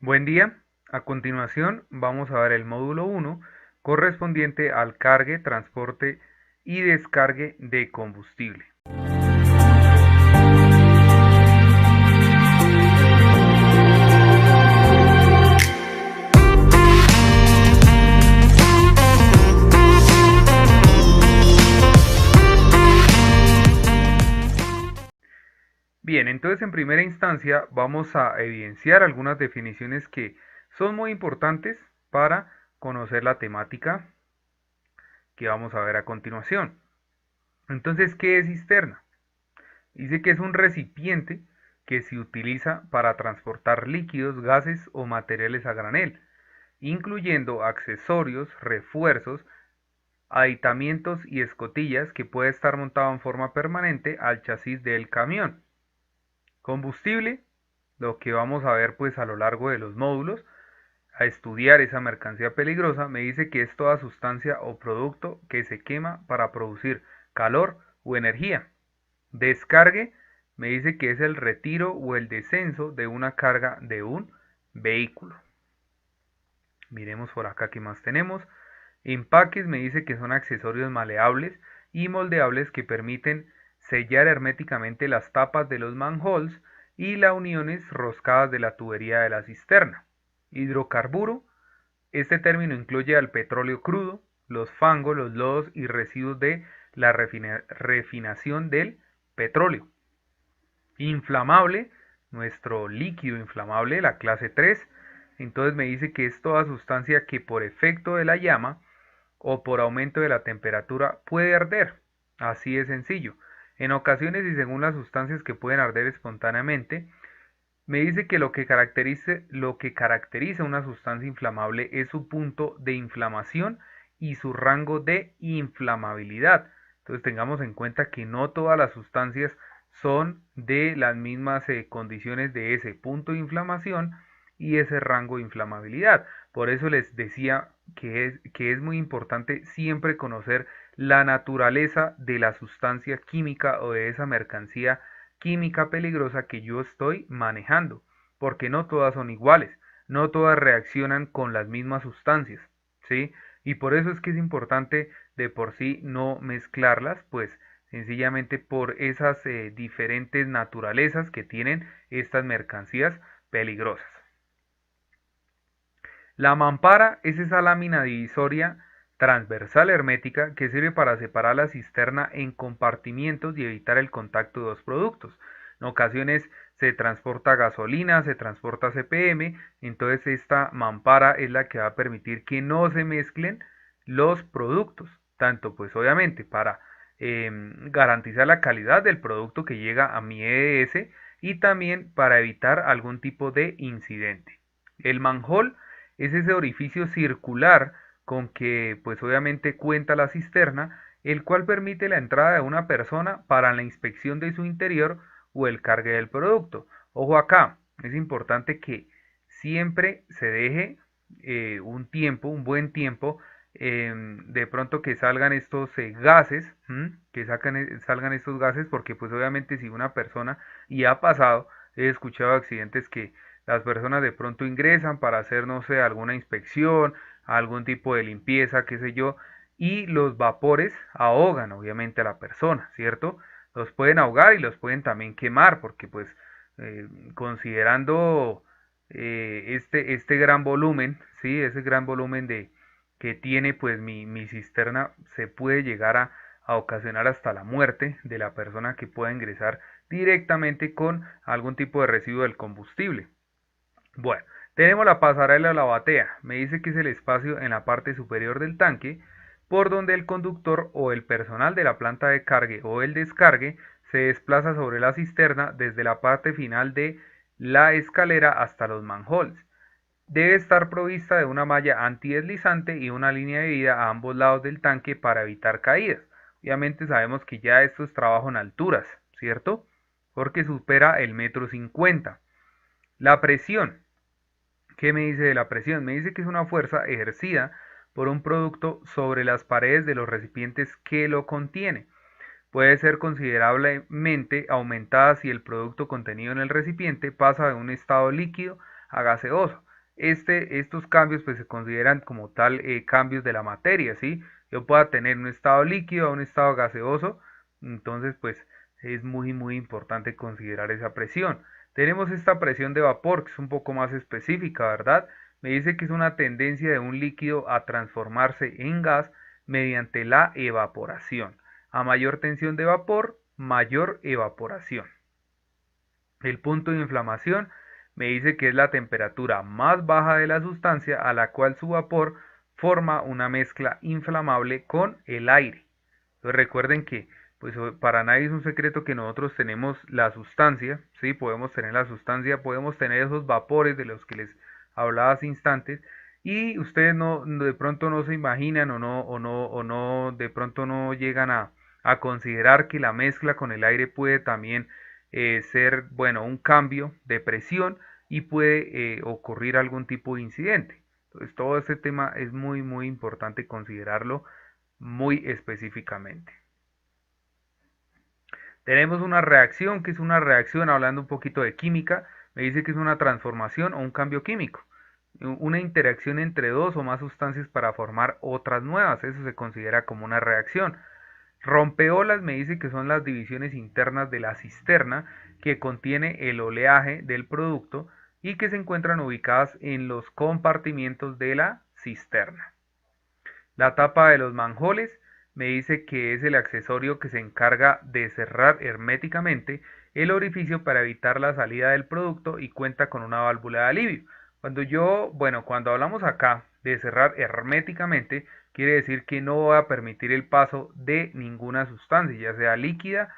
Buen día. A continuación vamos a ver el módulo 1 correspondiente al cargue, transporte y descargue de combustible. Bien, entonces en primera instancia vamos a evidenciar algunas definiciones que son muy importantes para conocer la temática que vamos a ver a continuación. Entonces, ¿qué es cisterna? Dice que es un recipiente que se utiliza para transportar líquidos, gases o materiales a granel, incluyendo accesorios, refuerzos, aditamientos y escotillas que puede estar montado en forma permanente al chasis del camión. Combustible, lo que vamos a ver pues a lo largo de los módulos, a estudiar esa mercancía peligrosa, me dice que es toda sustancia o producto que se quema para producir calor o energía. Descargue me dice que es el retiro o el descenso de una carga de un vehículo. Miremos por acá qué más tenemos. Empaques me dice que son accesorios maleables y moldeables que permiten sellar herméticamente las tapas de los manholes y las uniones roscadas de la tubería de la cisterna. Hidrocarburo, este término incluye al petróleo crudo, los fangos, los lodos y residuos de la refinación del petróleo. Inflamable, nuestro líquido inflamable, la clase 3, entonces me dice que es toda sustancia que por efecto de la llama o por aumento de la temperatura puede arder. Así de sencillo. En ocasiones y según las sustancias que pueden arder espontáneamente, me dice que lo que caracteriza una sustancia inflamable es su punto de inflamación y su rango de inflamabilidad. Entonces tengamos en cuenta que no todas las sustancias son de las mismas condiciones de ese punto de inflamación y ese rango de inflamabilidad. Por eso les decía que es muy importante siempre conocer la naturaleza de la sustancia química o de esa mercancía química peligrosa que yo estoy manejando, porque no todas son iguales, no todas reaccionan con las mismas sustancias, ¿sí? Y por eso es que es importante de por sí no mezclarlas, pues sencillamente por esas diferentes naturalezas que tienen estas mercancías peligrosas. La mampara es esa lámina divisoria transversal hermética que sirve para separar la cisterna en compartimientos y evitar el contacto de dos productos. En ocasiones se transporta gasolina, se transporta CPM, entonces esta mampara es la que va a permitir que no se mezclen los productos, tanto pues obviamente para garantizar la calidad del producto que llega a mi EDS y también para evitar algún tipo de incidente. El manhole es ese orificio circular con que pues obviamente cuenta la cisterna, el cual permite la entrada de una persona para la inspección de su interior o el cargue del producto. Ojo acá, es importante que siempre se deje un tiempo, un buen tiempo, de pronto que salgan estos gases, salgan estos gases, porque pues obviamente si una persona, y ha pasado, he escuchado accidentes que las personas de pronto ingresan para hacer, no sé, alguna inspección, algún tipo de limpieza, qué sé yo, y los vapores ahogan obviamente a la persona, ¿cierto? Los pueden ahogar y los pueden también quemar, porque pues considerando este gran volumen, ¿sí? Ese gran volumen que tiene pues mi cisterna, se puede llegar a ocasionar hasta la muerte de la persona que pueda ingresar directamente con algún tipo de residuo del combustible. Bueno, tenemos la pasarela o la batea. Me dice que es el espacio en la parte superior del tanque por donde el conductor o el personal de la planta de cargue o el descargue se desplaza sobre la cisterna desde la parte final de la escalera hasta los manholes. Debe estar provista de una malla antideslizante y una línea de vida a ambos lados del tanque para evitar caídas. Obviamente sabemos que ya esto es trabajo en alturas, ¿cierto? Porque supera el metro 50. La presión. ¿Qué me dice de la presión? Me dice que es una fuerza ejercida por un producto sobre las paredes de los recipientes que lo contiene. Puede ser considerablemente aumentada si el producto contenido en el recipiente pasa de un estado líquido a gaseoso. estos cambios pues se consideran como tal cambios de la materia, ¿sí? Yo pueda tener un estado líquido a un estado gaseoso, entonces pues es muy importante considerar esa presión. Tenemos esta presión de vapor que es un poco más específica, ¿verdad? Me dice que es una tendencia de un líquido a transformarse en gas mediante la evaporación. A mayor tensión de vapor, mayor evaporación. El punto de inflamación me dice que es la temperatura más baja de la sustancia a la cual su vapor forma una mezcla inflamable con el aire. Entonces recuerden que pues para nadie es un secreto que nosotros tenemos la sustancia, ¿sí? Podemos tener la sustancia, podemos tener esos vapores de los que les hablaba hace instantes y ustedes de pronto no se imaginan o no de pronto no llegan a considerar que la mezcla con el aire puede también ser, bueno, un cambio de presión y puede ocurrir algún tipo de incidente. Entonces todo este tema es muy importante considerarlo muy específicamente. Tenemos una reacción, que es una reacción, hablando un poquito de química, me dice que es una transformación o un cambio químico. Una interacción entre dos o más sustancias para formar otras nuevas, eso se considera como una reacción. Rompeolas me dice que son las divisiones internas de la cisterna que contiene el oleaje del producto y que se encuentran ubicadas en los compartimientos de la cisterna. La tapa de los manjoles me dice que es el accesorio que se encarga de cerrar herméticamente el orificio para evitar la salida del producto y cuenta con una válvula de alivio. Cuando hablamos acá de cerrar herméticamente, quiere decir que no va a permitir el paso de ninguna sustancia, ya sea líquida,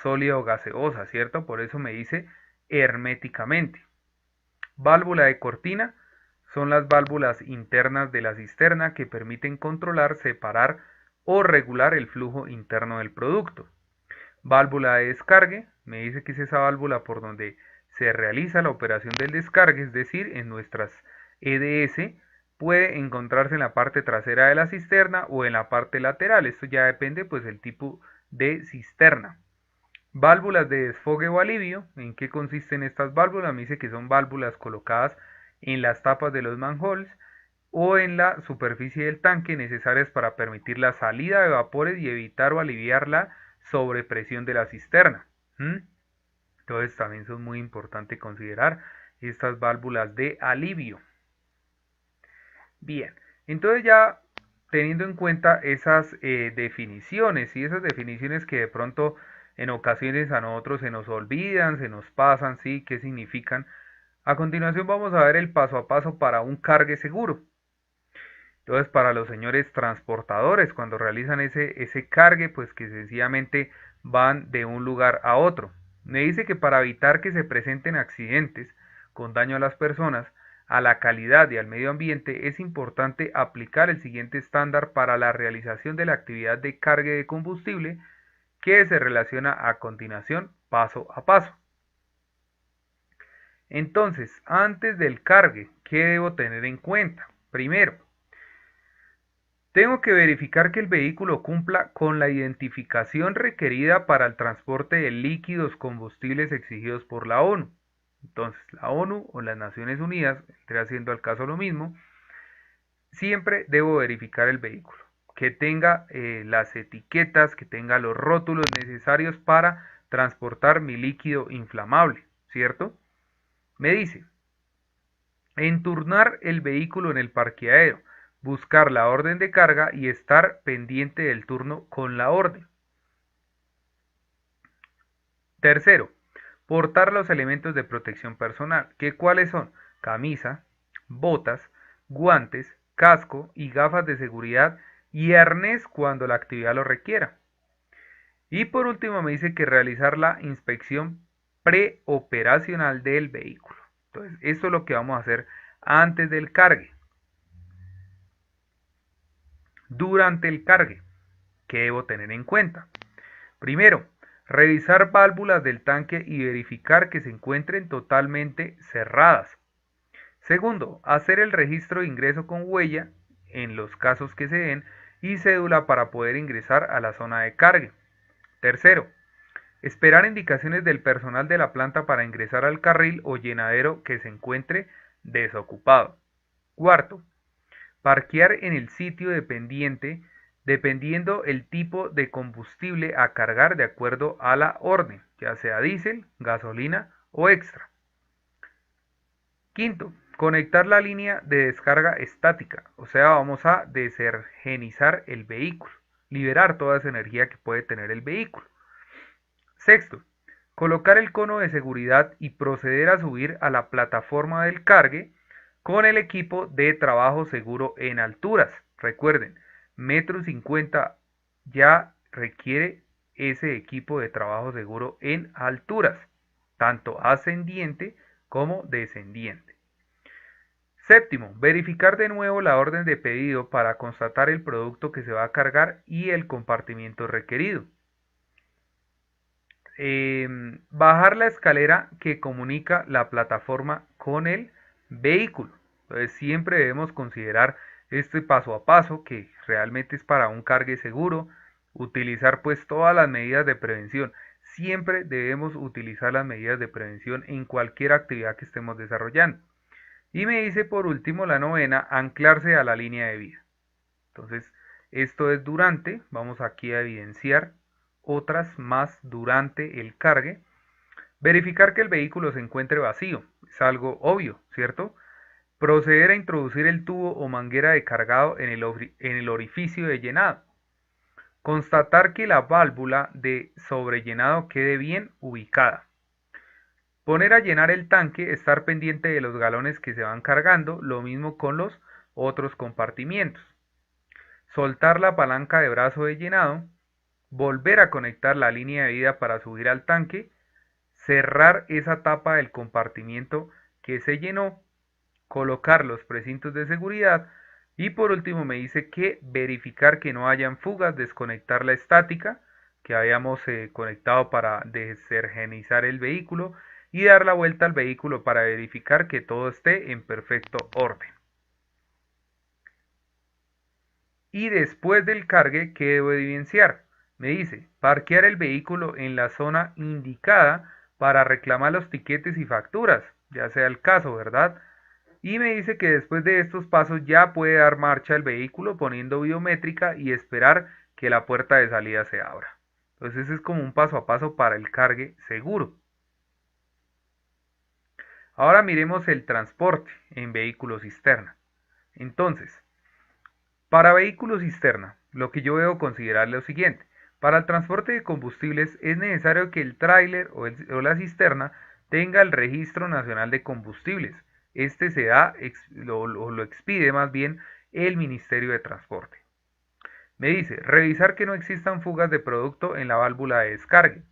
sólida o gaseosa, ¿cierto? Por eso me dice herméticamente. Válvula de cortina son las válvulas internas de la cisterna que permiten controlar, separar o regular el flujo interno del producto. Válvula de descargue, me dice que es esa válvula por donde se realiza la operación del descargue, es decir, en nuestras EDS, puede encontrarse en la parte trasera de la cisterna o en la parte lateral. Esto ya depende pues del tipo de cisterna. Válvulas de desfogue o alivio. ¿En qué consisten estas válvulas? Me dice que son válvulas colocadas en las tapas de los manholes o en la superficie del tanque necesarias para permitir la salida de vapores y evitar o aliviar la sobrepresión de la cisterna. Entonces también son muy importantes considerar estas válvulas de alivio. Bien, entonces ya teniendo en cuenta esas definiciones y esas definiciones que de pronto en ocasiones a nosotros se nos olvidan, se nos pasan, ¿sí? ¿Qué significan? A continuación vamos a ver el paso a paso para un cargue seguro. Entonces, para los señores transportadores, cuando realizan ese cargue, pues que sencillamente van de un lugar a otro. Me dice que para evitar que se presenten accidentes con daño a las personas, a la calidad y al medio ambiente, es importante aplicar el siguiente estándar para la realización de la actividad de cargue de combustible que se relaciona a continuación paso a paso. Entonces, antes del cargue, ¿qué debo tener en cuenta? Primero, tengo que verificar que el vehículo cumpla con la identificación requerida para el transporte de líquidos combustibles exigidos por la ONU. Entonces, la ONU o las Naciones Unidas, estoy haciendo al caso lo mismo, siempre debo verificar el vehículo, que tenga las etiquetas, que tenga los rótulos necesarios para transportar mi líquido inflamable, ¿cierto? Me dice, enturnar el vehículo en el parqueadero, buscar la orden de carga y estar pendiente del turno con la orden. Tercero, portar los elementos de protección personal, que cuáles son camisa, botas, guantes, casco y gafas de seguridad y arnés cuando la actividad lo requiera. Y por último me dice que realizar la inspección preoperacional del vehículo. Entonces, esto es lo que vamos a hacer antes del cargue. Durante el cargue, ¿qué debo tener en cuenta? Primero, revisar válvulas del tanque y verificar que se encuentren totalmente cerradas. Segundo, hacer el registro de ingreso con huella en los casos que se den y cédula para poder ingresar a la zona de cargue. Tercero, esperar indicaciones del personal de la planta para ingresar al carril o llenadero que se encuentre desocupado. Cuarto, parquear en el sitio dependiendo el tipo de combustible a cargar de acuerdo a la orden, ya sea diésel, gasolina o extra. Quinto, conectar la línea de descarga estática, o sea, vamos a desergenizar el vehículo, liberar toda esa energía que puede tener el vehículo. Sexto, colocar el cono de seguridad y proceder a subir a la plataforma del cargue con el equipo de trabajo seguro en alturas. Recuerden, metro 50 ya requiere ese equipo de trabajo seguro en alturas, tanto ascendiente como descendiente. Séptimo, verificar de nuevo la orden de pedido para constatar el producto que se va a cargar y el compartimiento requerido. Bajar la escalera que comunica la plataforma con el vehículo. Entonces siempre debemos considerar este paso a paso que realmente es para un cargue seguro, utilizar pues todas las medidas de prevención. Siempre debemos utilizar las medidas de prevención en cualquier actividad que estemos desarrollando. Y me dice por último la novena, anclarse a la línea de vida. Entonces, esto es durante, vamos aquí a evidenciar otras más durante el cargue. Verificar que el vehículo se encuentre vacío, es algo obvio, ¿cierto? Proceder a introducir el tubo o manguera de cargado en el orificio de llenado. Constatar que la válvula de sobrellenado quede bien ubicada. Poner a llenar el tanque, estar pendiente de los galones que se van cargando, lo mismo con los otros compartimientos. Soltar la palanca de brazo de llenado, volver a conectar la línea de vida para subir al tanque, cerrar esa tapa del compartimiento que se llenó, colocar los precintos de seguridad y por último me dice que verificar que no hayan fugas, desconectar la estática que habíamos conectado para desergenizar el vehículo y dar la vuelta al vehículo para verificar que todo esté en perfecto orden. Y después del cargue, ¿qué debo evidenciar? Me dice, parquear el vehículo en la zona indicada para reclamar los tiquetes y facturas, ya sea el caso, ¿verdad? Y me dice que después de estos pasos ya puede dar marcha al vehículo poniendo biométrica y esperar que la puerta de salida se abra. Entonces ese es como un paso a paso para el cargue seguro. Ahora miremos el transporte en vehículo cisterna. Entonces, para vehículos cisterna, lo que yo debo considerar es lo siguiente. Para el transporte de combustibles es necesario que el tráiler o la cisterna tenga el Registro Nacional de Combustibles. Este se da, lo expide más bien el Ministerio de Transporte. Me dice, revisar que no existan fugas de producto en la válvula de descargue.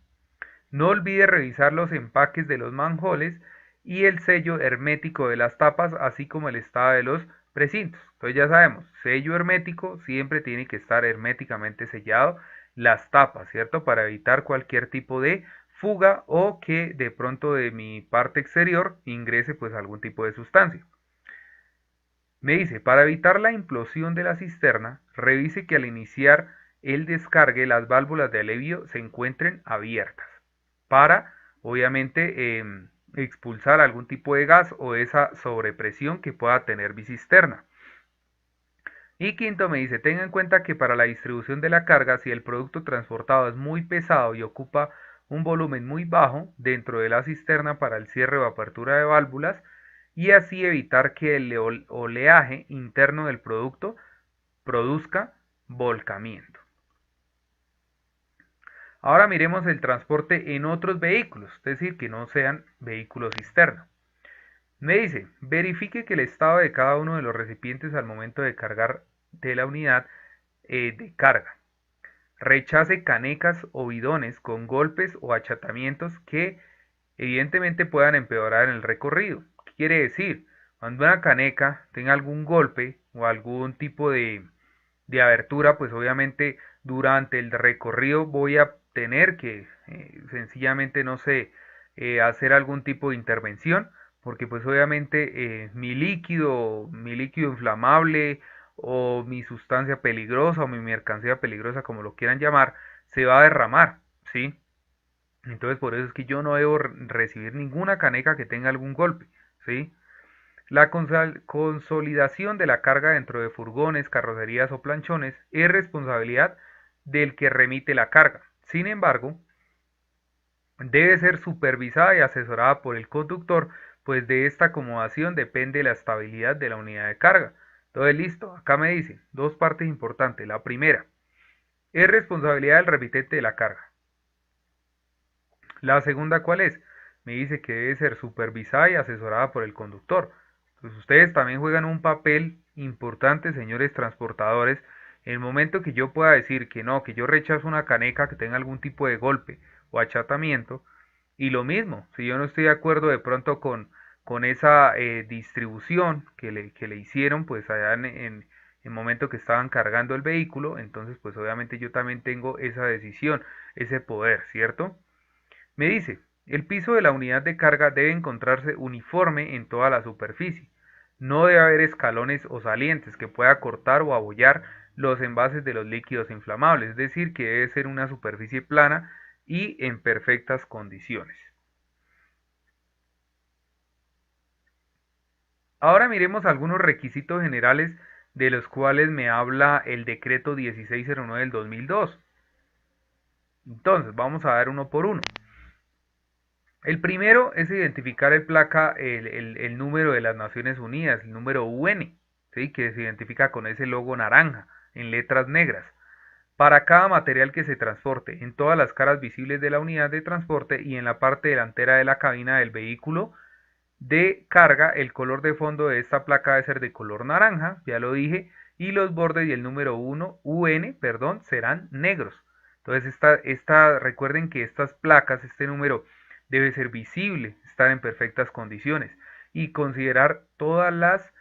No olvide revisar los empaques de los manjoles y el sello hermético de las tapas, así como el estado de los precintos. Entonces ya sabemos, sello hermético siempre tiene que estar herméticamente sellado las tapas, ¿cierto? Para evitar cualquier tipo de fuga o que de pronto de mi parte exterior ingrese pues algún tipo de sustancia. Me dice, para evitar la implosión de la cisterna, revise que al iniciar el descargue las válvulas de alivio se encuentren abiertas para, obviamente, expulsar algún tipo de gas o esa sobrepresión que pueda tener mi cisterna. Y quinto me dice, tenga en cuenta que para la distribución de la carga, si el producto transportado es muy pesado y ocupa un volumen muy bajo dentro de la cisterna para el cierre o apertura de válvulas, y así evitar que el oleaje interno del producto produzca volcamiento. Ahora miremos el transporte en otros vehículos, es decir, que no sean vehículos cisterna. Me dice, verifique que el estado de cada uno de los recipientes al momento de cargar de la unidad de carga. Rechace canecas o bidones con golpes o achatamientos que evidentemente puedan empeorar en el recorrido. ¿Qué quiere decir? Cuando una caneca tenga algún golpe o algún tipo de abertura, pues obviamente durante el recorrido voy a tener que sencillamente, no sé, hacer algún tipo de intervención, porque pues obviamente mi líquido inflamable o mi sustancia peligrosa o mi mercancía peligrosa, como lo quieran llamar, se va a derramar, ¿sí? Entonces por eso es que yo no debo recibir ninguna caneca que tenga algún golpe, ¿sí? La consolidación de la carga dentro de furgones, carrocerías o planchones es responsabilidad del que remite la carga. Sin embargo, debe ser supervisada y asesorada por el conductor, pues de esta acomodación depende la estabilidad de la unidad de carga. Entonces, listo, acá me dice dos partes importantes. La primera, es responsabilidad del remitente de la carga. La segunda, ¿cuál es? Me dice que debe ser supervisada y asesorada por el conductor. Pues ustedes también juegan un papel importante, señores transportadores, en el momento que yo pueda decir que no, que yo rechazo una caneca que tenga algún tipo de golpe o achatamiento, y lo mismo, si yo no estoy de acuerdo de pronto con esa distribución que le hicieron, pues allá en el momento que estaban cargando el vehículo, entonces pues obviamente yo también tengo esa decisión, ese poder, ¿cierto? Me dice, el piso de la unidad de carga debe encontrarse uniforme en toda la superficie. No debe haber escalones o salientes que pueda cortar o abollar los envases de los líquidos inflamables, es decir, que debe ser una superficie plana y en perfectas condiciones. Ahora miremos algunos requisitos generales de los cuales me habla el decreto 1609 del 2002. Entonces, vamos a dar uno por uno. El primero es identificar el número de las Naciones Unidas, el número UN, ¿sí? Que se identifica con ese logo naranja en letras negras. Para cada material que se transporte, en todas las caras visibles de la unidad de transporte y en la parte delantera de la cabina del vehículo de carga, el color de fondo de esta placa debe ser de color naranja, ya lo dije, y los bordes y el número 1, UN, perdón, serán negros. Entonces, recuerden que estas placas, este número debe ser visible, estar en perfectas condiciones y considerar todas las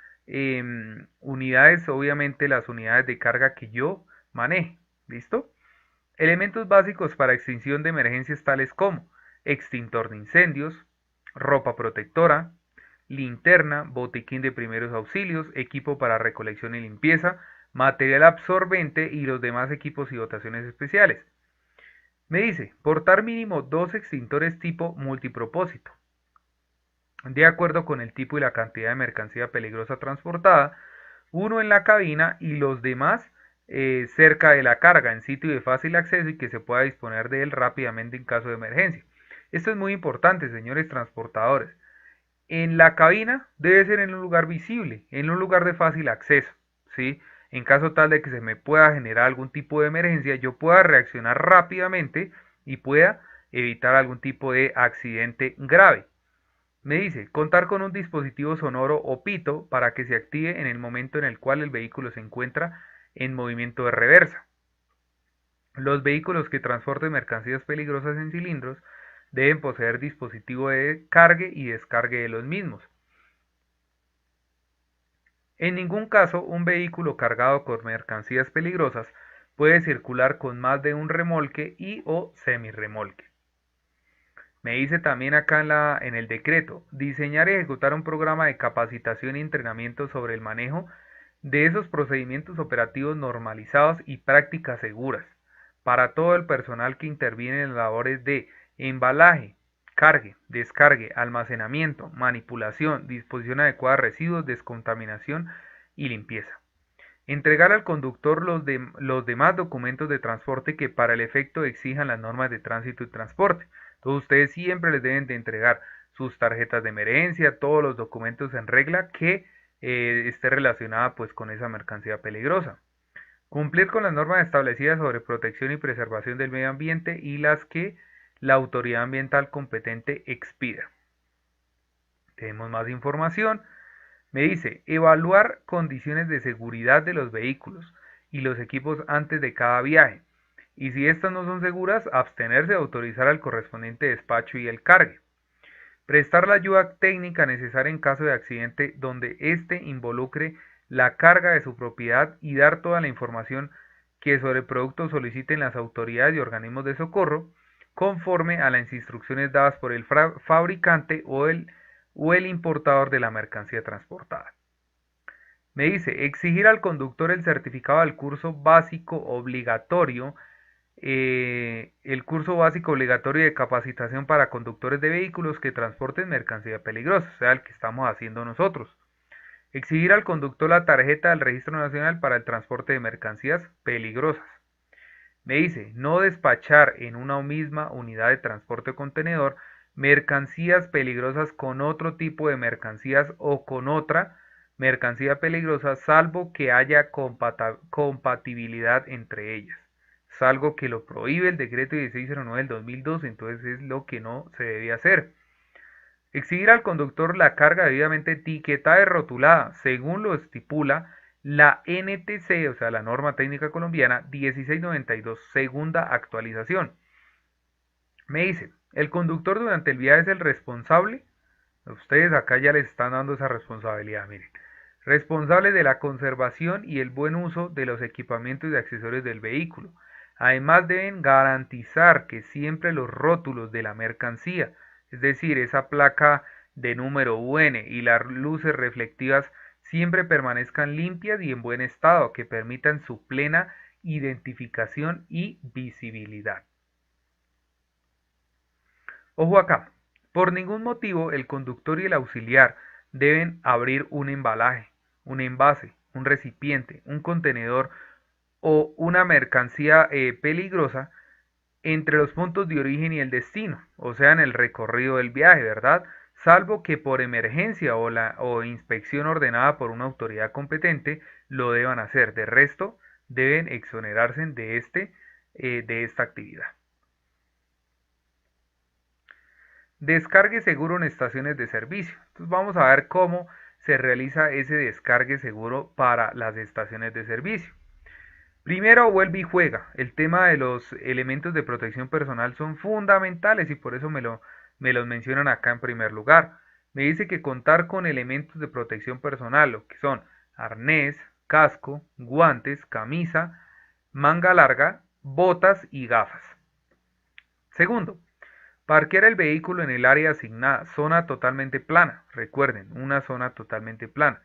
unidades, obviamente las unidades de carga que yo maneje. ¿Listo? Elementos básicos para extinción de emergencias tales como extintor de incendios, ropa protectora, linterna, botiquín de primeros auxilios, equipo para recolección y limpieza, material absorbente y los demás equipos y dotaciones especiales. Me dice, portar mínimo dos extintores tipo multipropósito, de acuerdo con el tipo y la cantidad de mercancía peligrosa transportada, uno en la cabina y los demás cerca de la carga, en sitio de fácil acceso y que se pueda disponer de él rápidamente en caso de emergencia. Esto es muy importante, señores transportadores. En la cabina debe ser en un lugar visible, en un lugar de fácil acceso, ¿sí? En caso tal de que se me pueda generar algún tipo de emergencia, yo pueda reaccionar rápidamente y pueda evitar algún tipo de accidente grave. Me dice, contar con un dispositivo sonoro o pito para que se active en el momento en el cual el vehículo se encuentra en movimiento de reversa. Los vehículos que transporten mercancías peligrosas en cilindros deben poseer dispositivo de cargue y descargue de los mismos. En ningún caso un vehículo cargado con mercancías peligrosas puede circular con más de un remolque y o semirremolque. Me dice también acá en el decreto, diseñar y ejecutar un programa de capacitación y entrenamiento sobre el manejo de esos procedimientos operativos normalizados y prácticas seguras para todo el personal que interviene en labores de embalaje, cargue, descargue, almacenamiento, manipulación, disposición adecuada de residuos, descontaminación y limpieza. Entregar al conductor los demás documentos de transporte que para el efecto exijan las normas de tránsito y transporte. Entonces ustedes siempre les deben de entregar sus tarjetas de emergencia, todos los documentos en regla que esté relacionada pues con esa mercancía peligrosa. Cumplir con las normas establecidas sobre protección y preservación del medio ambiente y las que la autoridad ambiental competente expida. Tenemos más información. Me dice, evaluar condiciones de seguridad de los vehículos y los equipos antes de cada viaje. Y si estas no son seguras, abstenerse de autorizar al correspondiente despacho y el cargue. Prestar la ayuda técnica necesaria en caso de accidente donde éste involucre la carga de su propiedad y dar toda la información que sobre el producto soliciten las autoridades y organismos de socorro conforme a las instrucciones dadas por el fabricante o el importador de la mercancía transportada. Me dice, exigir al conductor el certificado del curso básico obligatorio, el curso básico obligatorio de capacitación para conductores de vehículos que transporten mercancía peligrosa, o sea, el que estamos haciendo nosotros. Exhibir al conductor la tarjeta del Registro Nacional para el transporte de mercancías peligrosas. Me dice, no despachar en una misma unidad de transporte o contenedor mercancías peligrosas con otro tipo de mercancías o con otra mercancía peligrosa, salvo que haya compatibilidad entre ellas. Es algo que lo prohíbe el decreto 1609 del 2002, entonces es lo que no se debe hacer. Exigir al conductor la carga debidamente etiquetada y rotulada, según lo estipula la NTC, o sea, la norma técnica colombiana 1692, segunda actualización. Me dice, el conductor durante el viaje es el responsable. Ustedes acá ya les están dando esa responsabilidad, miren. Responsable de la conservación y el buen uso de los equipamientos y accesorios del vehículo. Además deben garantizar que siempre los rótulos de la mercancía, es decir, esa placa de número UN y las luces reflectivas siempre permanezcan limpias y en buen estado, que permitan su plena identificación y visibilidad. Ojo acá, por ningún motivo el conductor y el auxiliar deben abrir un embalaje, un envase, un recipiente, un contenedor o una mercancía peligrosa entre los puntos de origen y el destino, o sea, en el recorrido del viaje, ¿verdad? Salvo que por emergencia o inspección ordenada por una autoridad competente lo deban hacer. De resto, deben exonerarse de esta actividad. Descargue seguro en estaciones de servicio. Entonces vamos a ver cómo se realiza ese descargue seguro para las estaciones de servicio. Primero vuelve y juega. El tema de los elementos de protección personal son fundamentales y por eso me los mencionan acá en primer lugar. Me dice que contar con elementos de protección personal, lo que son arnés, casco, guantes, camisa, manga larga, botas y gafas. Segundo, parquear el vehículo en el área asignada, zona totalmente plana. Recuerden, una zona totalmente plana.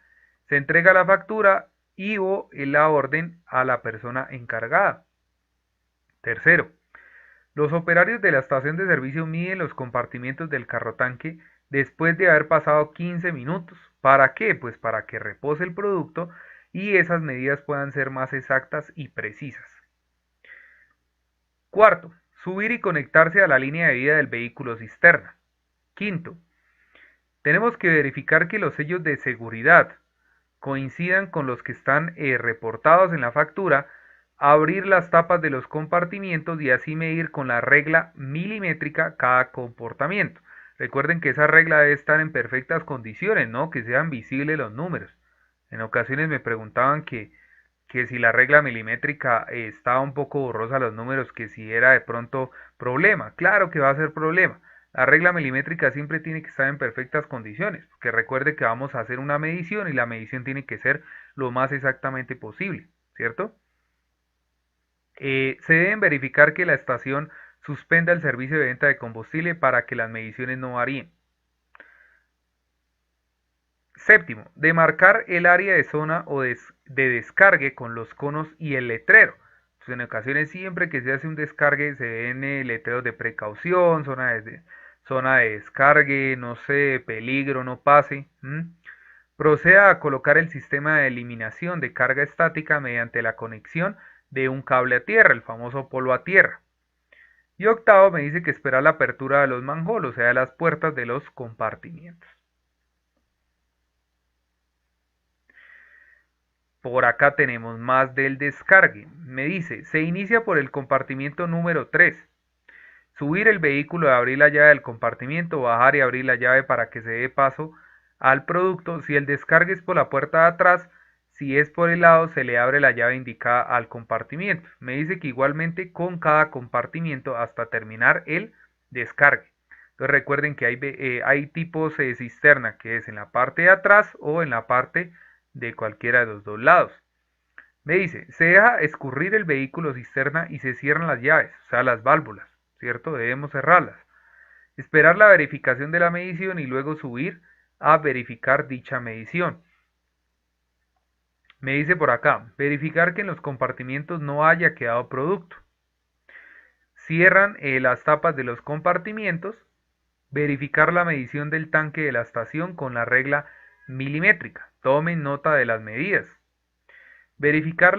Se entrega la factura y o la orden a la persona encargada. Tercero, los operarios de la estación de servicio miden los compartimientos del carro tanque después de haber pasado 15 minutos. ¿Para qué? Pues para que repose el producto y esas medidas puedan ser más exactas y precisas. Cuarto, subir y conectarse a la línea de vida del vehículo cisterna. Quinto, tenemos que verificar que los sellos de seguridad coincidan con los que están reportados en la factura, abrir las tapas de los compartimientos y así medir con la regla milimétrica cada comportamiento. Recuerden que esa regla debe estar en perfectas condiciones, ¿no? Que sean visibles los números. En ocasiones me preguntaban que si la regla milimétrica estaba un poco borrosa los números, que si era de pronto problema. Claro que va a ser problema. La regla milimétrica siempre tiene que estar en perfectas condiciones, porque recuerde que vamos a hacer una medición y la medición tiene que ser lo más exactamente posible, ¿cierto? Se deben verificar que la estación suspenda el servicio de venta de combustible para que las mediciones no varíen. Séptimo, demarcar el área de zona o de descargue con los conos y el letrero. Pues en ocasiones siempre que se hace un descargue se ven letreros de precaución, zona de descargue, no sé, peligro, no pase. Proceda a colocar el sistema de eliminación de carga estática mediante la conexión de un cable a tierra, el famoso polo a tierra. Y octavo me dice que esperar la apertura de los manhole, o sea, de las puertas de los compartimientos. Por acá tenemos más del descargue. Me dice, se inicia por el compartimiento número 3. Subir el vehículo y abrir la llave del compartimiento, bajar y abrir la llave para que se dé paso al producto. Si el descargue es por la puerta de atrás, si es por el lado, se le abre la llave indicada al compartimiento. Me dice que igualmente con cada compartimiento hasta terminar el descargue. Entonces recuerden que hay tipos de cisterna que es en la parte de atrás o en la parte de cualquiera de los dos lados. Me dice, se deja escurrir el vehículo cisterna y se cierran las llaves, o sea, las válvulas, ¿cierto? Debemos cerrarlas. Esperar la verificación de la medición y luego subir a verificar dicha medición. Me dice por acá, verificar que en los compartimientos no haya quedado producto. Cierran las tapas de los compartimientos. Verificar la medición del tanque de la estación con la regla milimétrica. tomen nota de las medidas. Verificar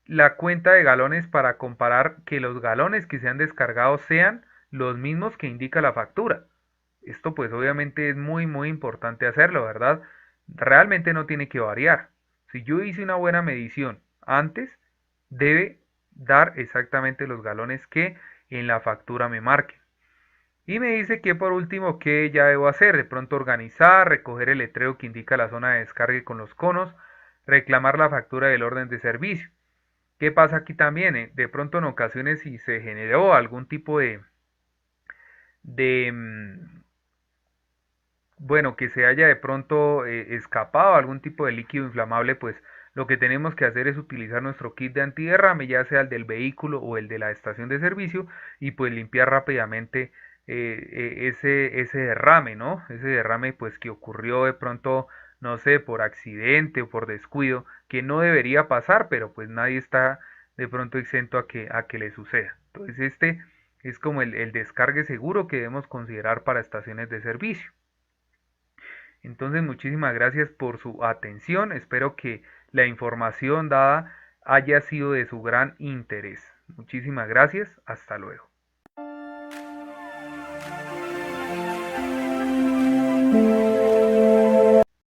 la cuenta de galones para comparar que los galones que se han descargado sean los mismos que indica la factura. Esto pues obviamente es muy importante hacerlo, ¿verdad? Realmente no tiene que variar. Si yo hice una buena medición antes, debe dar exactamente los galones que en la factura me marquen. Y me dice que por último, ¿qué ya debo hacer? De pronto organizar, recoger el letrero que indica la zona de descarga con los conos, reclamar la factura del orden de servicio. ¿Qué pasa aquí también? De pronto en ocasiones si se generó algún tipo de bueno, que se haya de pronto escapado algún tipo de líquido inflamable, pues lo que tenemos que hacer es utilizar nuestro kit de antiderrame, ya sea el del vehículo o el de la estación de servicio, y pues limpiar rápidamente ese derrame, ¿no? Ese derrame pues que ocurrió de pronto, no sé, por accidente o por descuido, que no debería pasar, pero pues nadie está de pronto exento a que le suceda. Entonces este es como el descargue seguro que debemos considerar para estaciones de servicio. Entonces, muchísimas gracias por su atención. Espero que la información dada haya sido de su gran interés. Muchísimas gracias. Hasta luego.